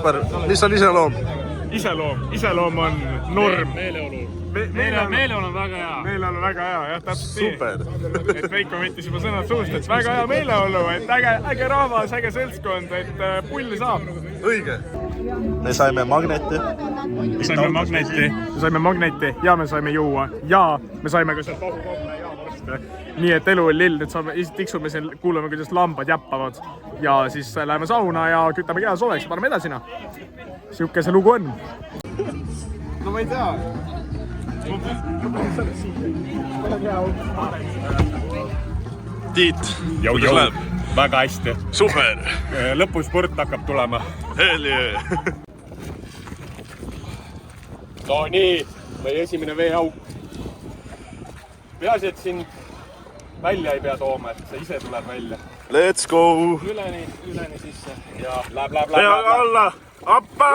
Kaspar, mis on iseloom? Iseloom on norm. Meeleolu on väga hea. Meeleolu on väga hea, jah, täpselt nii. Super. Et Veiko võttis juba sõnad suust, et väga hea meeleolu, et äge rahvas, äge seltskond, et pulli saab. Õige. Me saime magneti. Me saime magneti ja me saime juua ja me saime ka sealt ohukomme ja varsti. Nii et elu on lill, nüüd saame, tiksume siin, kuulame, kuidas lambad jäppavad ja siis läheme sauna ja kütame keha soojaks ja paneme edasina. Siuke see lugu on. No ma ei tea. Tiit, kuidas läheb? Väga hästi. Super. Lõpusport hakkab tulema. Hell yeah. No nii, meie esimene veeauk. Peaasi, et siin välja ei pea tooma, et see ise tuleb välja. Let's go. Üleni sisse. Ja läheb. Peaga alla. Appa!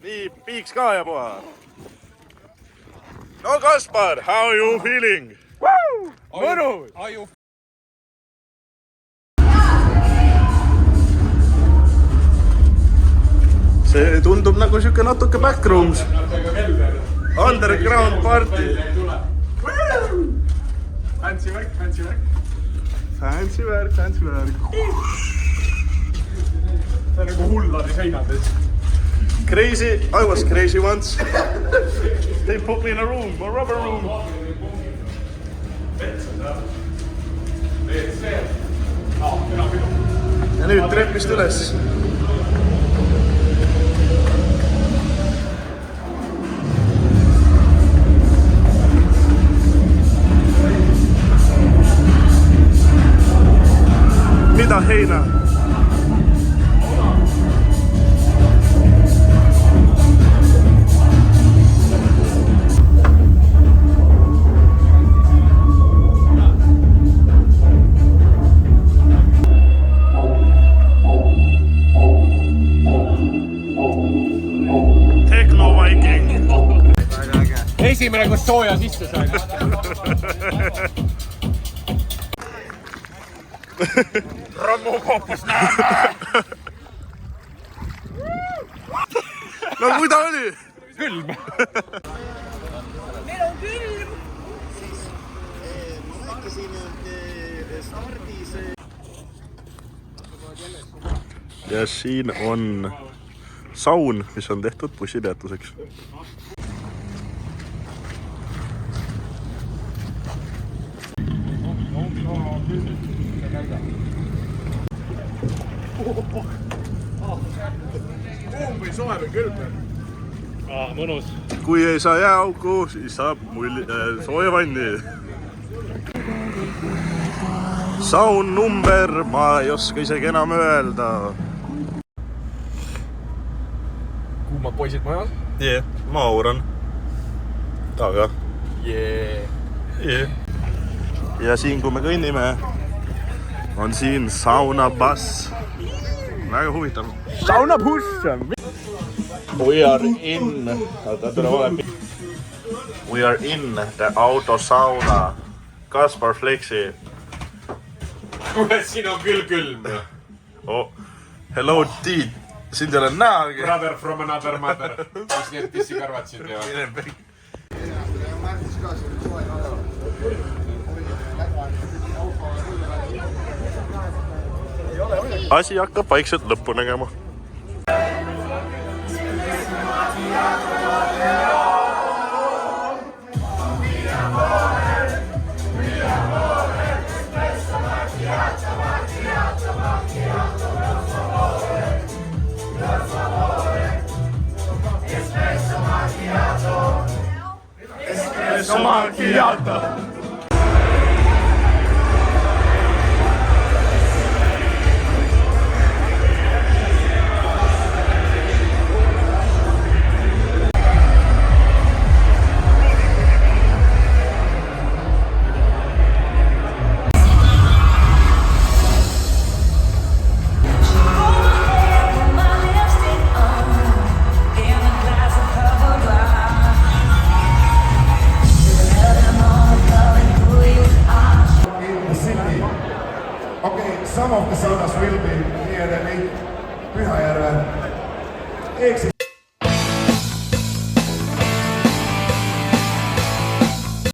Nii, piiks ka ja puha. No Kaspar, how are you feeling? Mõnus! See tundub nagu siuke natuke backrooms. Underground party. Fancy värk. Fancy värk. See on nagu hulladi seinades. Crazy, I was crazy once. They put me in a rubber room. Ja nüüd trepist üles. Mida heina? Esimene, kus sooja sisse sai. Rammukoopus näeme! No kui ta oli? Külm. Meil on külm. Ma rääkisin stardis. Ja siin on saun, mis on tehtud bussipeatuseks. Kuum või soe või külm? Mõnus. Kui ei saa jääauku, siis saab sooja vanni. Saun number, ma ei oska isegi enam öelda. Kuumad poisid majas? Jee, ma auran. Taga. Jee. Ja siin, kui me kõnnime, on siin saunabass. Väga huvitav. Saunabuss! We are in the auto sauna. Kaspar Flexi. Kuule, siin on küll külm. Oh, hello, Tiit. Sind ei ole näagi. Brother from another mother. Mis need pissikarvad siin teevad? Asi hakkab vaikselt lõppu nägema. Espresso macchiato. Another more Some of the saunas will be near the lake Pyhäjärve. Exit